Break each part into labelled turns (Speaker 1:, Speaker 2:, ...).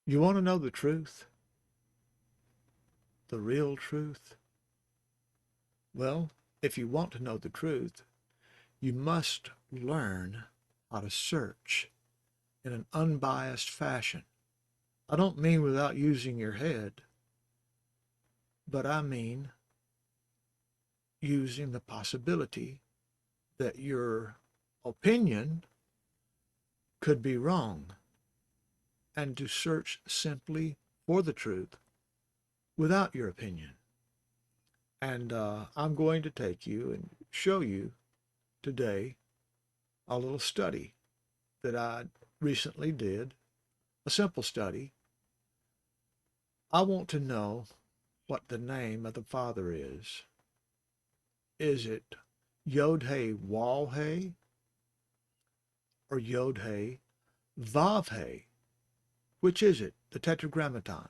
Speaker 1: You want to know the truth? The real truth? Well, if you want to know the truth, you must learn how to search in an unbiased fashion. I don't mean without using your head, but I mean using the possibility that your opinion could be wrong, and to search simply for the truth without your opinion. And I'm going to take you and show you today a little study that I recently did, a simple study. I want to know what the name of the Father is. Is it Yod-He Waw-He or Yod-He Vav-He? Which is it? The Tetragrammaton.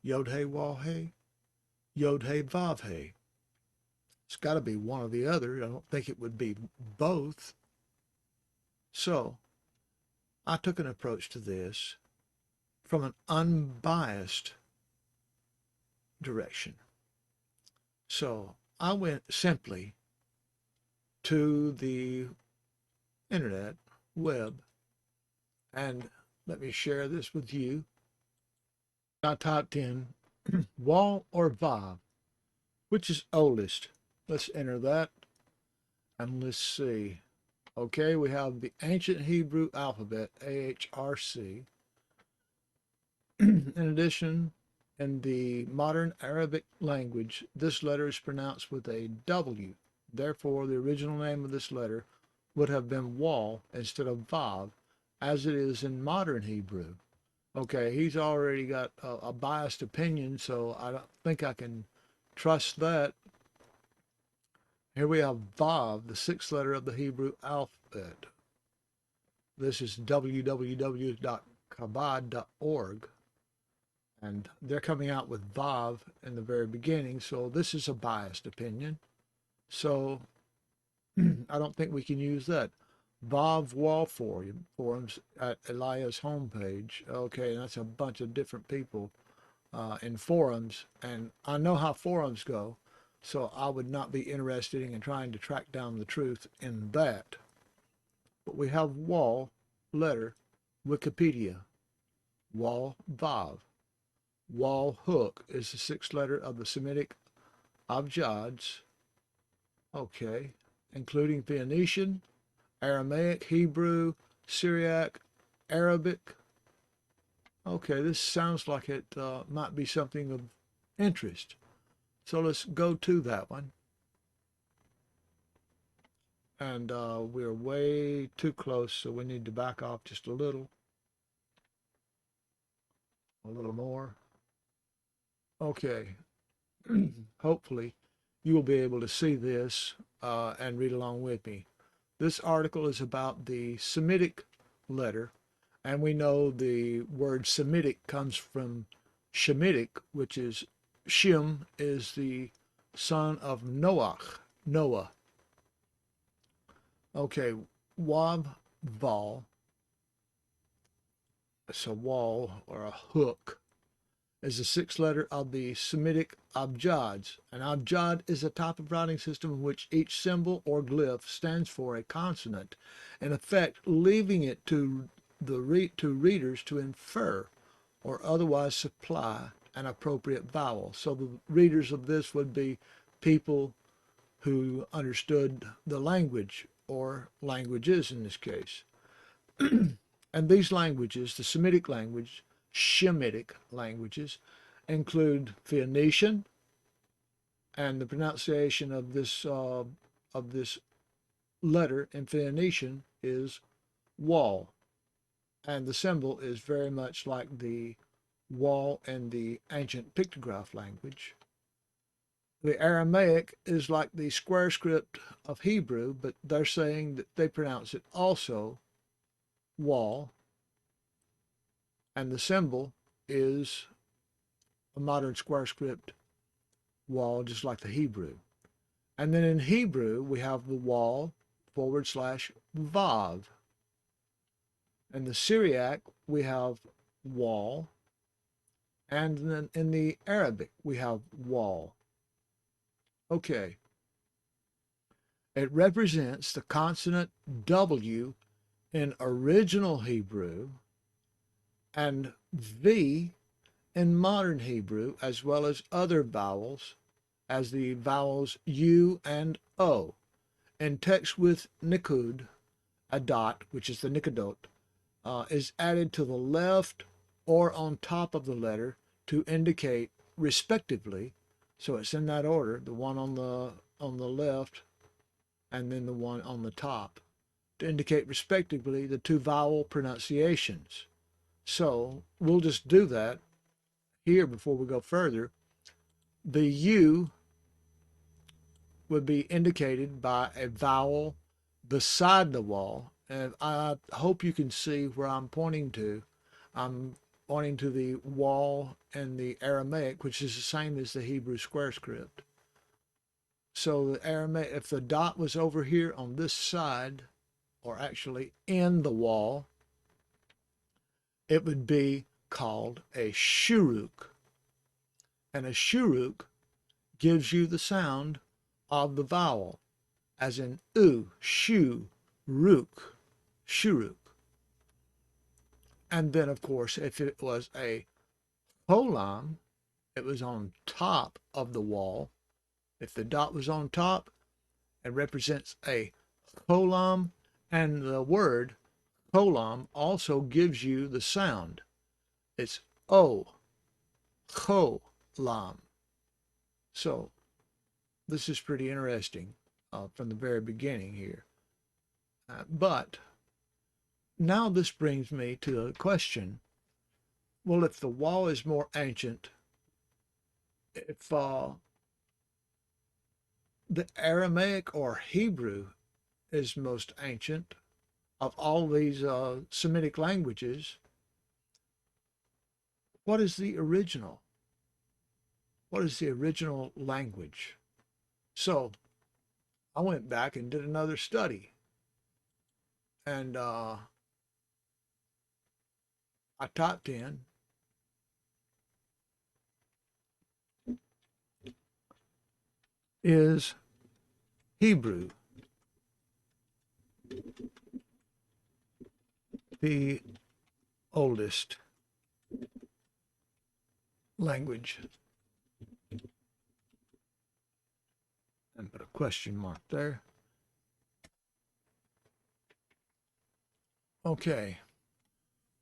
Speaker 1: Yod-He Waw-He, Yod-He Vav-He. It's got to be one or the other. I don't think it would be both. So I took an approach to this from an unbiased direction. So I went simply to the internet, web, and let me share this with you. I typed in WAW or VAV, which is oldest. Let's enter that and let's see. Okay, we have the ancient Hebrew alphabet, AHRC. In addition, in the modern Arabic language, this letter is pronounced with a W. Therefore, the original name of this letter would have been Wal instead of Vav, as it is in modern Hebrew. Okay, he's already got a biased opinion, so I don't think I can trust that. Here we have Vav, the sixth letter of the Hebrew alphabet. This is www.chabad.org. And they're coming out with Vav in the very beginning, so this is a biased opinion. So I don't think we can use that. Vav Wall forums at Eliah's homepage. Okay, and that's a bunch of different people in forums, and I know how forums go, so I would not be interested in trying to track down the truth in that. But we have Wall letter Wikipedia, Wall Vav. Wall hook is the sixth letter of the Semitic abjads, okay, including Phoenician, Aramaic, Hebrew, Syriac, Arabic. Okay, this sounds like it might be something of interest. So let's go to that one. And we're way too close, so we need to back off just a little more. Okay, hopefully you will be able to see this and read along with me. This article is about the Semitic letter, and we know the word Semitic comes from Shemitic, which is Shem is the son of Noah. Okay, Wav Val, it's a wall or a hook, is the sixth letter of the Semitic abjads. An abjad is a type of writing system in which each symbol or glyph stands for a consonant, in effect leaving it to readers to infer or otherwise supply an appropriate vowel. So the readers of this would be people who understood the language or languages in this case. And these languages, the Semitic language, Shemitic languages, include Phoenician, and the pronunciation of this letter in Phoenician is wall, and the symbol is very much like the wall in the ancient pictograph language. The Aramaic is like the square script of Hebrew, but they're saying that they pronounce it also wall, and the symbol is a modern square script wall, just like the Hebrew. And then in Hebrew, we have the wall /vav. In the Syriac, we have wall And then in the Arabic, we have WAW. Okay. It represents the consonant W in original Hebrew and V in modern Hebrew, as well as other vowels, as the vowels U and O. In text with nikud, a dot, which is the nikadot, is added to the left or on top of the letter to indicate respectively. So it's in that order, the one on the left and then the one on the top, to indicate respectively the two vowel pronunciations. So we'll just do that here before we go further. The U would be indicated by a vowel beside the wall. And I hope you can see where I'm pointing to. I'm pointing to the wall in the Aramaic, which is the same as the Hebrew square script. So the Aramaic, if the dot was over here on this side, or actually in the wall, it would be called a shuruk. And a shuruk gives you the sound of the vowel, as in u, shu, ruk, shuruk. And then, of course, if it was a cholam, it was on top of the wall. If the dot was on top, it represents a cholam, and the word cholam also gives you the sound. It's o, cholam. So this is pretty interesting from the very beginning here. But now this brings me to a question. Well, if the WAW is more ancient, if the Aramaic or Hebrew is most ancient of all these Semitic languages, what is the original? What is the original language? So I went back and did another study, and I typed in is Hebrew the oldest language? And put a question mark there. Okay.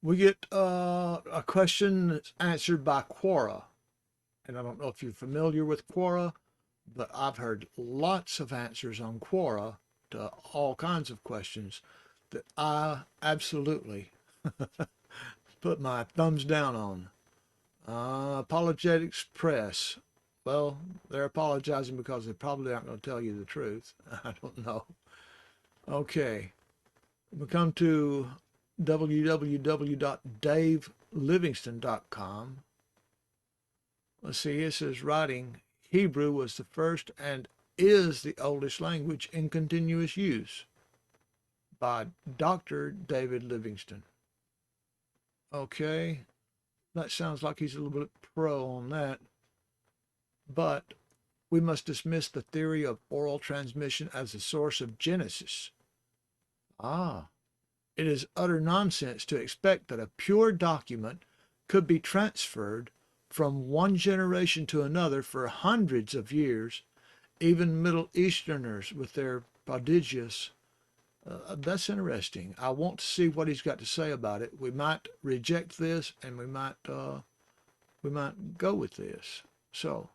Speaker 1: We get a question that's answered by Quora. And I don't know if you're familiar with Quora, but I've heard lots of answers on Quora to all kinds of questions that I absolutely put my thumbs down on. Apologetics Press. Well, they're apologizing because they probably aren't going to tell you the truth. I don't know. Okay. We come to www.davelivingston.com. Let's see, it says writing, Hebrew was the first and is the oldest language in continuous use by Dr. David Livingston. Okay, that sounds like he's a little bit pro on that. But we must dismiss the theory of oral transmission as the source of Genesis. It is utter nonsense to expect that a pure document could be transferred from one generation to another for hundreds of years. Even Middle Easterners with their prodigious. That's interesting. I want to see what he's got to say about it. We might reject this, and we might go with this. So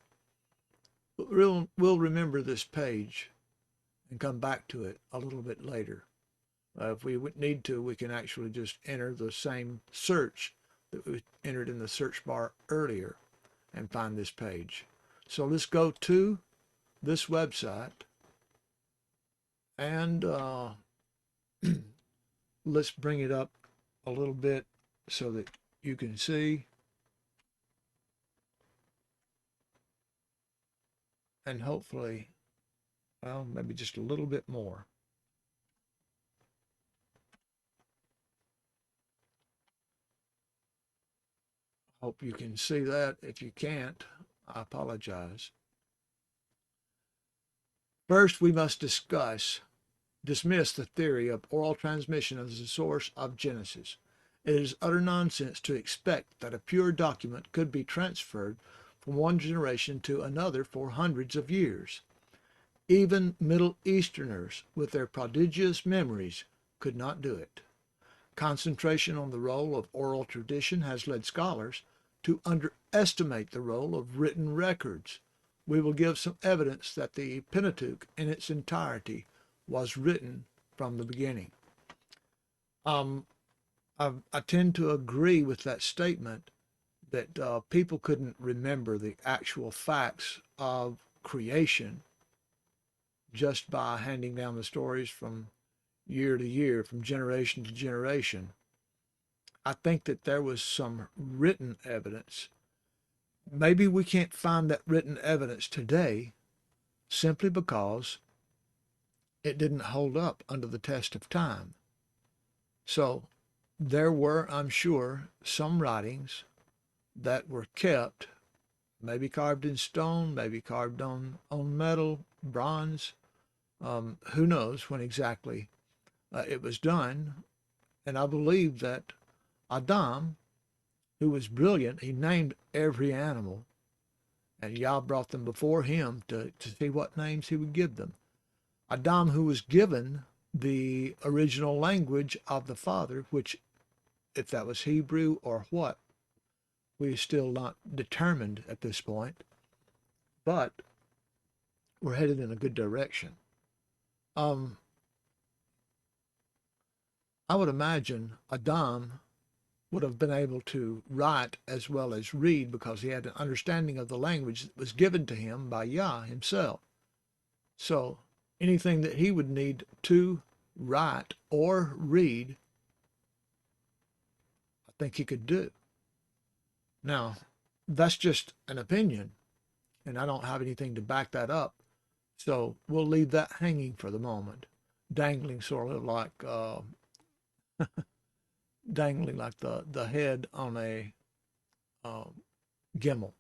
Speaker 1: we'll remember this page and come back to it a little bit later. If we need to, we can actually just enter the same search that we entered in the search bar earlier and find this page. So let's go to this website and let's bring it up a little bit so that you can see. And hopefully, well, maybe just a little bit more. Hope you can see that. If you can't, I apologize. First, we must dismiss the theory of oral transmission as the source of Genesis. It is utter nonsense to expect that a pure document could be transferred from one generation to another for hundreds of years. Even Middle Easterners, with their prodigious memories, could not do it. Concentration on the role of oral tradition has led scholars to underestimate the role of written records. We will give some evidence that the Pentateuch in its entirety was written from the beginning. I tend to agree with that statement that people couldn't remember the actual facts of creation just by handing down the stories from year to year, from generation to generation. I think that there was some written evidence. Maybe we can't find that written evidence today simply because it didn't hold up under the test of time. So there were, I'm sure, some writings that were kept, maybe carved in stone, maybe carved on metal, bronze. Who knows when exactly it was done. And I believe that Adam, who was brilliant, he named every animal, and Yah brought them before him to see what names he would give them. Adam, who was given the original language of the Father, which, if that was Hebrew or what, we're still not determined at this point, but we're headed in a good direction. I would imagine Adam would have been able to write as well as read because he had an understanding of the language that was given to him by Yah himself. So anything that he would need to write or read, I think he could do. Now, that's just an opinion, and I don't have anything to back that up. So we'll leave that hanging for the moment, dangling sort of like dangling like the head on a gimel.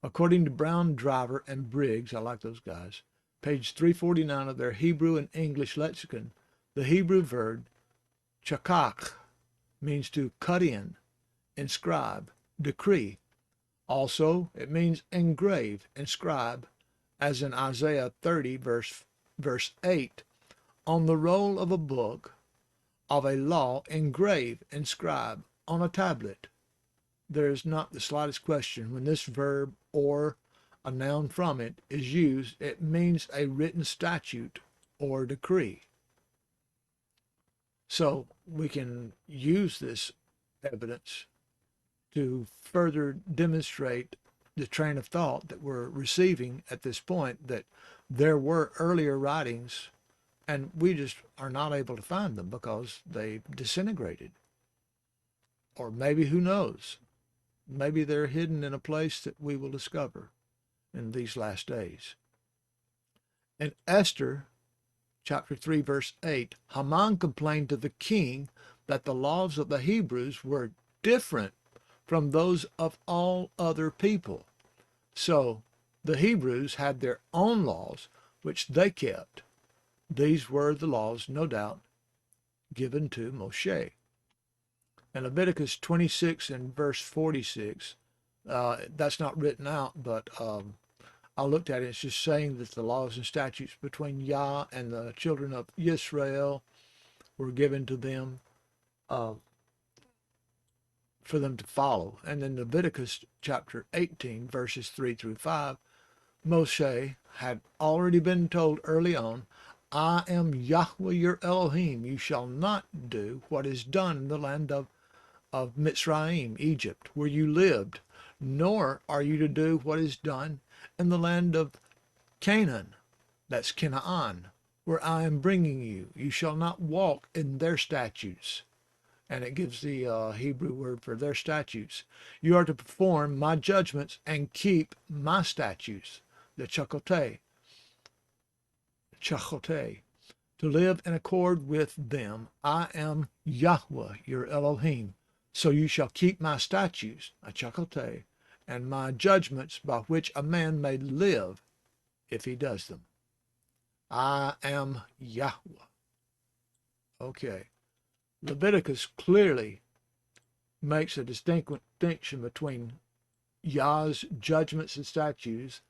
Speaker 1: According to Brown, Driver, and Briggs, I like those guys, page 349 of their Hebrew and English lexicon, the Hebrew verb chakach means to cut in, inscribe, decree. Also, it means engrave, inscribe, as in Isaiah 30, verse 8, on the roll of a book of a law, engrave, inscribe, on a tablet. There is not the slightest question when this verb or a noun from it is used, it means a written statute or decree. So we can use this evidence to further demonstrate the train of thought that we're receiving at this point, that there were earlier writings and we just are not able to find them because they disintegrated. Or maybe, who knows, maybe they're hidden in a place that we will discover in these last days. In Esther chapter 3, verse 8, Haman complained to the king that the laws of the Hebrews were different from those of all other people. So the Hebrews had their own laws, which they kept. These were the laws, no doubt, given to Moshe. In Leviticus 26 and verse 46, that's not written out, but I looked at it. It's just saying that the laws and statutes between Yah and the children of Israel were given to them for them to follow. And then Leviticus chapter 18, verses 3 through 5, Moshe had already been told early on, I am Yahweh your Elohim. You shall not do what is done in the land of Mitzrayim, Egypt, where you lived, nor are you to do what is done in the land of Canaan, that's Canaan, where I am bringing you. You shall not walk in their statutes. And it gives the Hebrew word for their statutes. You are to perform my judgments and keep my statutes, the chakote, to live in accord with them. I am Yahweh, your Elohim. So you shall keep my statutes, achakote, and my judgments by which a man may live if he does them. I am Yahweh. Okay. Leviticus clearly makes a distinction between Yah's judgments and statutes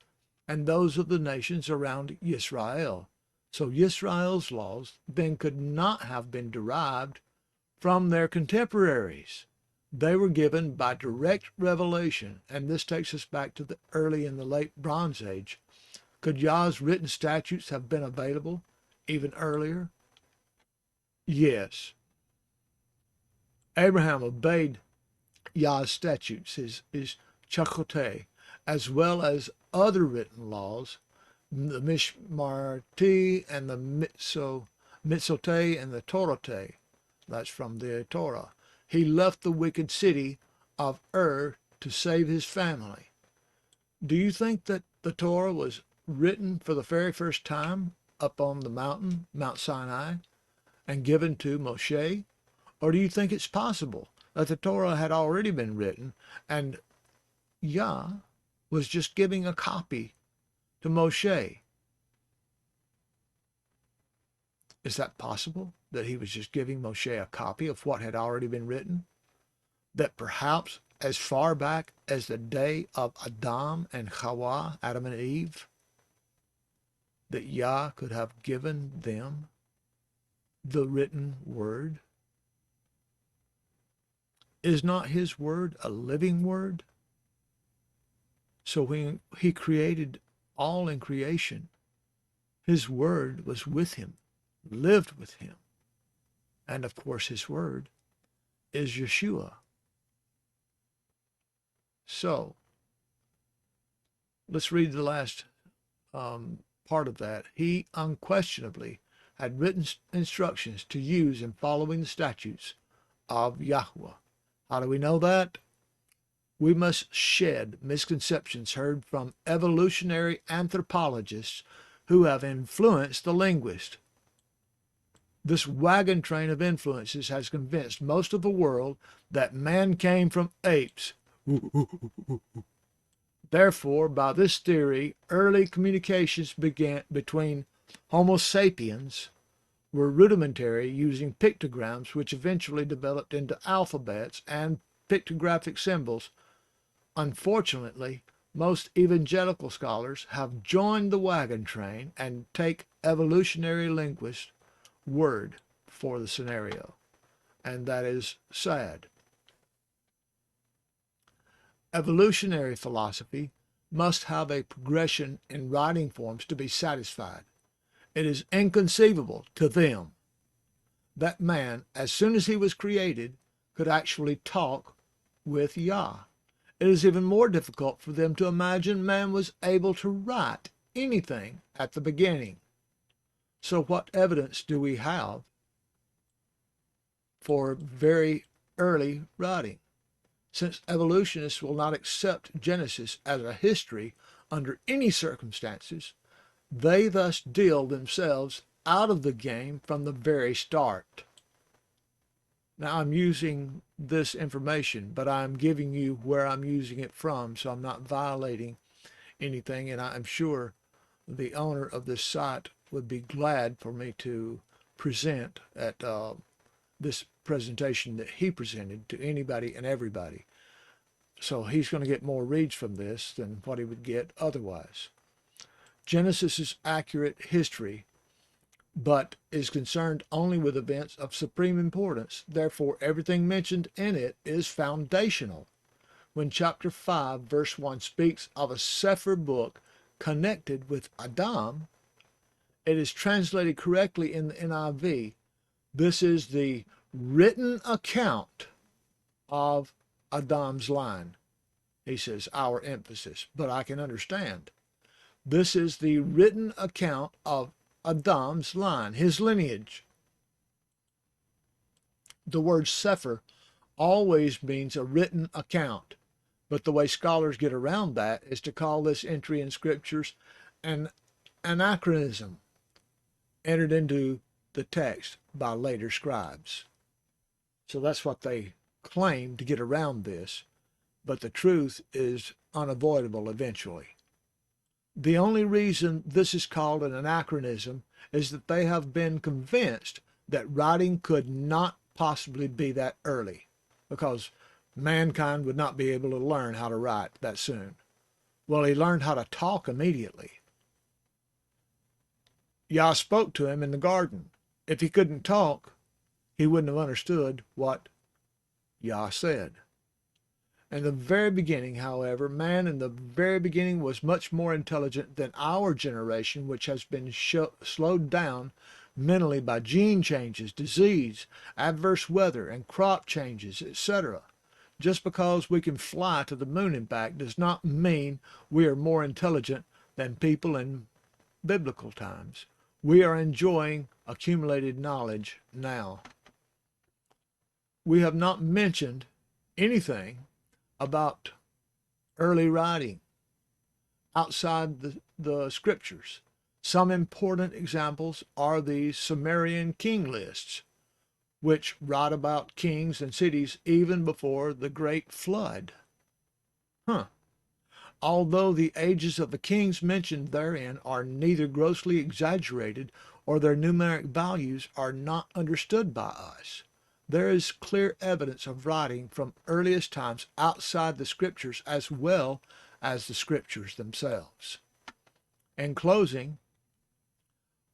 Speaker 1: and those of the nations around Israel. So Israel's laws then could not have been derived from their contemporaries. They were given by direct revelation, and this takes us back to the early and the late Bronze Age. Could Yah's written statutes have been available even earlier? Yes. Abraham obeyed Yah's statutes, his chakote, as well as other written laws, the Mishmarti and the Mitzote and the Torate. That's from the Torah. He left the wicked city of Ur to save his family. Do you think that the Torah was written for the very first time up on the mountain, Mount Sinai, and given to Moshe? Or do you think it's possible that the Torah had already been written and Yah was just giving a copy to Moshe? Is that possible, that he was just giving Moshe a copy of what had already been written? That perhaps as far back as the day of Adam and Hawa, Adam and Eve, that Yah could have given them the written word? Is not his word a living word? So when he created all in creation, his word was with him, lived with him. And of course, his word is Yeshua. So let's read the last part of that. He unquestionably had written instructions to use in following the statutes of Yahweh. How do we know that? We must shed misconceptions heard from evolutionary anthropologists who have influenced the linguist. This wagon train of influences has convinced most of the world that man came from apes. Therefore, by this theory, early communications began between Homo sapiens were rudimentary, using pictograms, which eventually developed into alphabets and pictographic symbols. Unfortunately, most evangelical scholars have joined the wagon train and take evolutionary linguists' word for the scenario, and that is sad. Evolutionary philosophy must have a progression in writing forms to be satisfied. It is inconceivable to them that man, as soon as he was created, could actually talk with Yah. It is even more difficult for them to imagine man was able to write anything at the beginning. So what evidence do we have for very early writing? Since evolutionists will not accept Genesis as a history under any circumstances, they thus deal themselves out of the game from the very start. Now, I'm using this information, but I'm giving you where I'm using it from, so I'm not violating anything, and I'm sure the owner of this site would be glad for me to present at this presentation that he presented to anybody and everybody. So he's going to get more reads from this than what he would get otherwise. Genesis is accurate history, but is concerned only with events of supreme importance. Therefore, everything mentioned in it is foundational. When chapter 5, verse 1 speaks of a Sefer book connected with Adam, it is translated correctly in the NIV. This is the written account of Adam's line. He says, our emphasis, but I can understand. This is the written account of Adam's line, his lineage. The word Sefer always means a written account, but the way scholars get around that is to call this entry in scriptures an anachronism entered into the text by later scribes. So that's what they claim to get around this, but the truth is unavoidable eventually. The only reason this is called an anachronism is that they have been convinced that writing could not possibly be that early, because mankind would not be able to learn how to write that soon. Well, he learned how to talk immediately. Yah spoke to him in the garden. If he couldn't talk, he wouldn't have understood what Yah said. In the very beginning, however, man in the very beginning was much more intelligent than our generation, which has been slowed down mentally by gene changes, disease, adverse weather, and crop changes, etc. Just because we can fly to the moon and back does not mean we are more intelligent than people in biblical times. We are enjoying accumulated knowledge now. We have not mentioned anything about early writing outside the scriptures. Some important examples are the Sumerian king lists, which write about kings and cities even before the Great Flood. Although the ages of the kings mentioned therein are neither grossly exaggerated or their numeric values are not understood by us, there is clear evidence of writing from earliest times outside the scriptures as well as the scriptures themselves. In closing,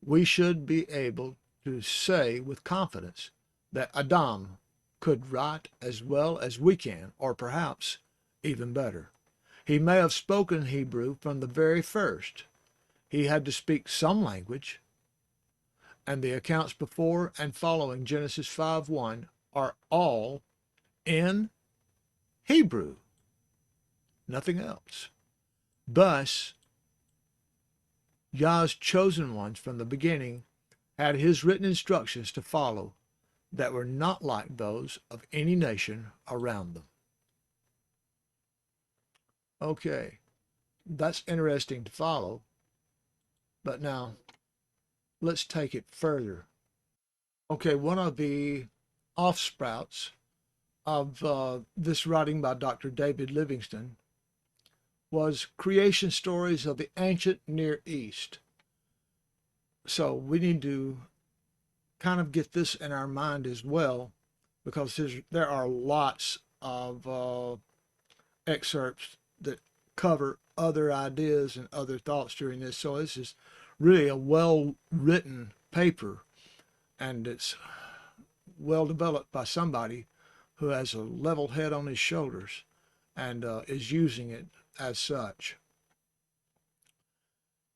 Speaker 1: we should be able to say with confidence that Adam could write as well as we can, or perhaps even better. He may have spoken Hebrew from the very first. He had to speak some language, and the accounts before and following Genesis 5:1 are all in Hebrew, nothing else. Thus, Yah's chosen ones from the beginning had his written instructions to follow that were not like those of any nation around them. Okay, that's interesting to follow, but now let's take it further. Okay, one of the offsprouts of this writing by Dr. David Livingstone was creation stories of the ancient Near East. So we need to kind of get this in our mind as well, because there are lots of excerpts that cover other ideas and other thoughts during this. So this is really a well-written paper, and it's well developed by somebody who has a level head on his shoulders and is using it as such.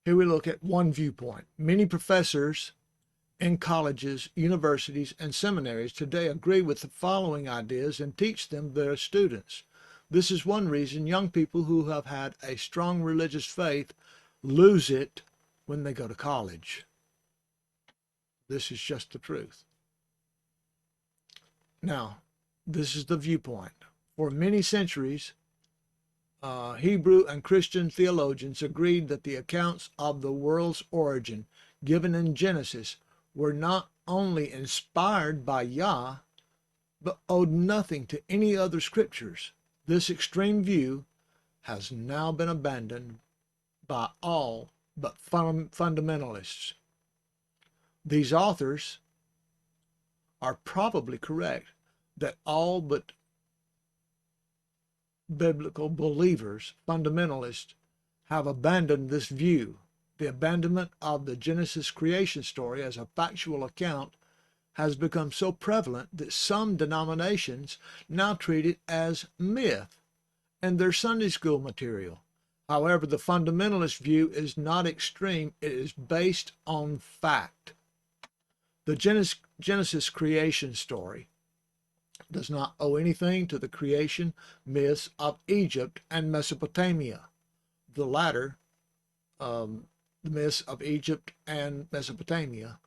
Speaker 1: Here we look at one viewpoint. Many professors in colleges, universities, and seminaries today agree with the following ideas and teach them their students. This is one reason young people who have had a strong religious faith lose it when they go to college. This is just the truth. Now, this is the viewpoint. For many centuries, Hebrew and Christian theologians agreed that the accounts of the world's origin given in Genesis were not only inspired by Yah, but owed nothing to any other scriptures. This extreme view has now been abandoned by all but fundamentalists. These authors are probably correct that all but biblical believers, fundamentalists, have abandoned this view. The abandonment of the Genesis creation story as a factual account has become so prevalent that some denominations now treat it as myth in their Sunday school material. However, the fundamentalist view is not extreme, it is based on fact. The Genesis creation story does not owe anything to the creation myths of Egypt and Mesopotamia. The latter, the myths of Egypt and Mesopotamia,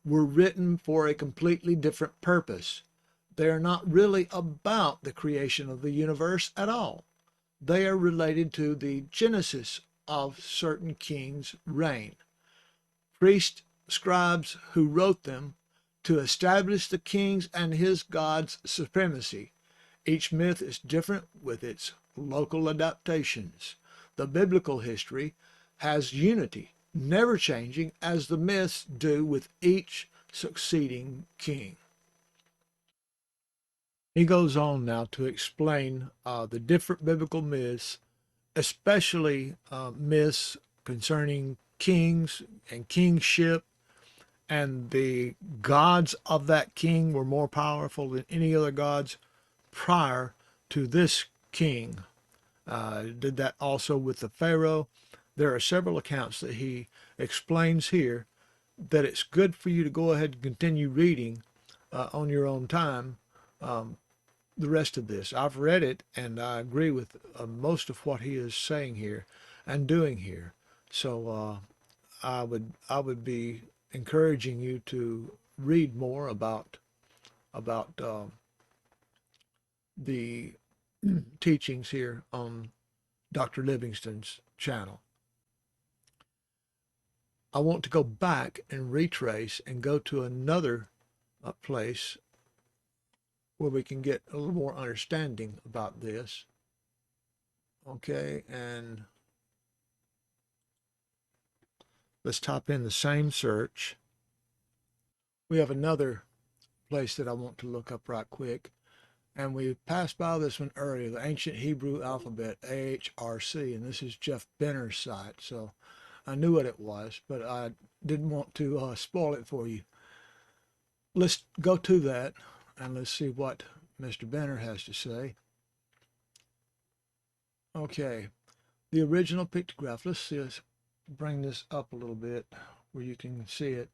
Speaker 1: were written for a completely different purpose. They are not really about the creation of the universe at all. They are related to the genesis of certain kings' reign. Priests, scribes who wrote them to establish the king's and his God's supremacy Each myth is different with its local adaptations. The biblical history has unity, never changing as the myths do with each succeeding king. He goes on now to explain the different biblical myths, especially myths concerning kings and kingship, and the gods of that king were more powerful than any other gods prior to this king. Did that also with the Pharaoh. There are several accounts that he explains here that it's good for you to go ahead and continue reading on your own time the rest of this. I've read it and I agree with most of what he is saying here and doing here. So I would be encouraging you to read more about the teachings here on Dr. Livingston's channel. I want to go back and retrace and go to another place where we can get a little more understanding about this. Okay, and let's type in the same search. We have another place that I want to look up right quick. And we passed by this one earlier, the Ancient Hebrew Alphabet, AHRC, and this is Jeff Benner's site. So I knew what it was, but I didn't want to spoil it for you. Let's go to that and let's see what Mr. Benner has to say. Okay, the original pictograph. Let's see, let's bring this up a little bit where you can see it.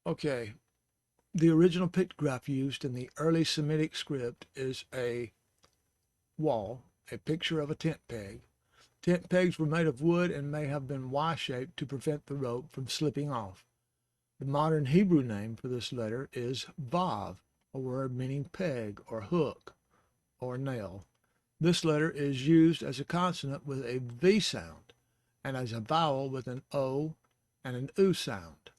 Speaker 1: Okay, the original pictograph used in the early Semitic script is a WAW, a picture of a tent peg. Tent pegs were made of wood and may have been Y-shaped to prevent the rope from slipping off. The modern Hebrew name for this letter is VAV, a word meaning peg or hook or nail. This letter is used as a consonant with a V sound and as a vowel with an O and an U sound.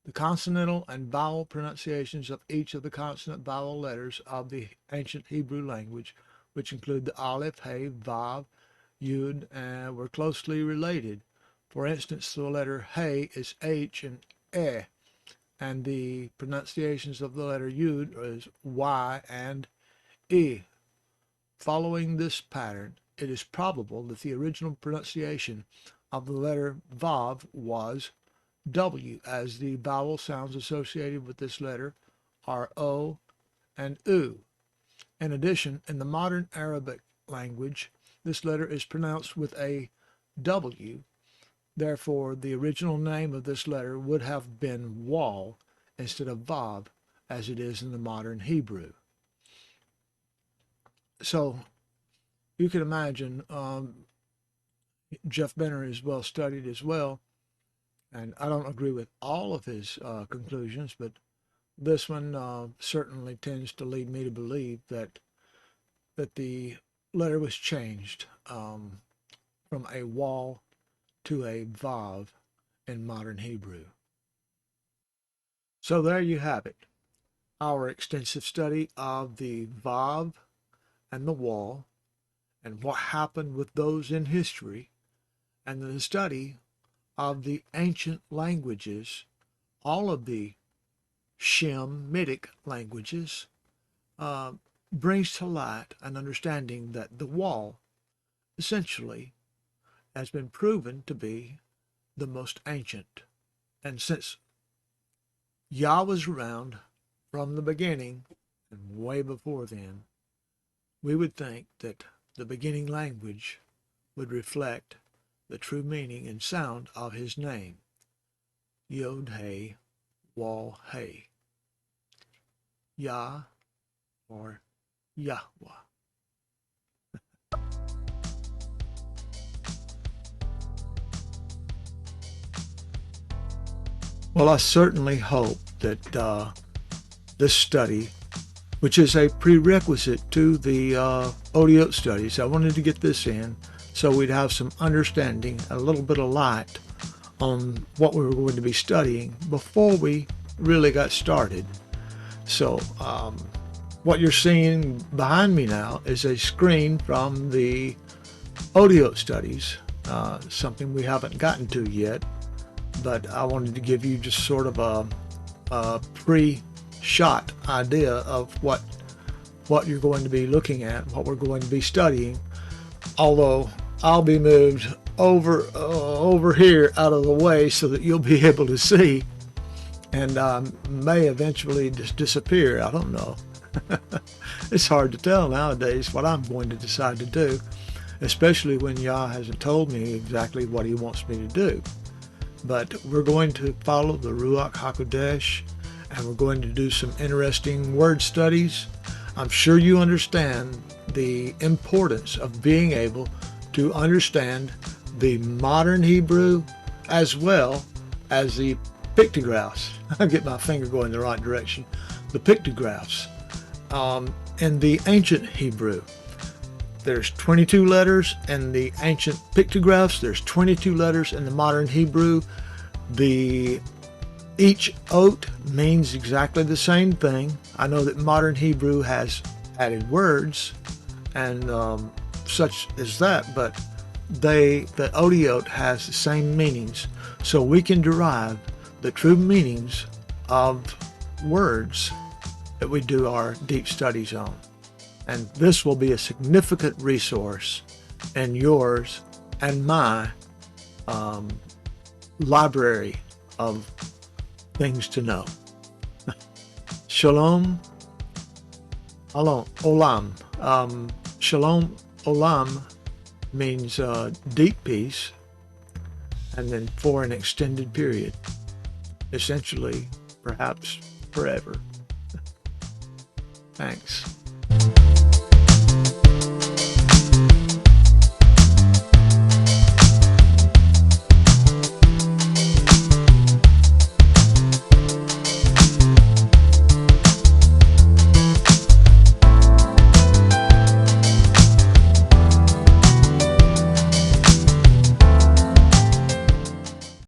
Speaker 1: The consonantal and vowel pronunciations of each of the consonant-vowel letters of the ancient Hebrew language, which include the aleph, hey, vav, yud, were closely related. For instance, the letter hey is H and eh, and the pronunciations of the letter yud is Y and E. Following this pattern, it is probable that the original pronunciation of the letter vav was W, as the vowel sounds associated with this letter are O and U. In addition, in the modern Arabic language, this letter is pronounced with a W. Therefore, the original name of this letter would have been WAW instead of VAV, as it is in the modern Hebrew. So, you can imagine Jeff Benner is well studied as well. And I don't agree with all of his conclusions, but this one certainly tends to lead me to believe that the letter was changed from a WAW to a VAV in modern Hebrew. So there you have it, our extensive study of the VAV and the WAW and what happened with those in history, and the study of the ancient languages, all of the Semitic languages, brings to light an understanding that the WAW essentially has been proven to be the most ancient. And since Yah was around from the beginning and way before then, we would think that the beginning language would reflect the true meaning and sound of his name, Yod He Waw He, Yah or Yahweh. Well, I certainly hope that this study, which is a prerequisite to the ODO studies, I wanted to get this in so we'd have some understanding, a little bit of light on what we were going to be studying before we really got started. So what you're seeing behind me now is a screen from the audio studies, something we haven't gotten to yet, but I wanted to give you just sort of a pre-shot idea of what you're going to be looking at, what we're going to be studying, although I'll be moved over here out of the way so that you'll be able to see, and may eventually just disappear. I don't know. It's hard to tell nowadays what I'm going to decide to do, especially when Yah hasn't told me exactly what he wants me to do. But we're going to follow the Ruach HaKodesh, and we're going to do some interesting word studies. I'm sure you understand the importance of being able to understand the modern Hebrew as well as the pictographs. I'll get my finger going the right direction. The pictographs. In the ancient Hebrew, there's 22 letters. In the ancient pictographs, there's 22 letters. In the modern Hebrew, each oat means exactly the same thing. I know that modern Hebrew has added words and such as that, but the oat has the same meanings. So we can derive the true meanings of words that we do our deep studies on. And this will be a significant resource in yours and my library of things to know. Shalom, olam. Shalom, olam means deep peace, and then for an extended period, essentially, perhaps forever. Thanks.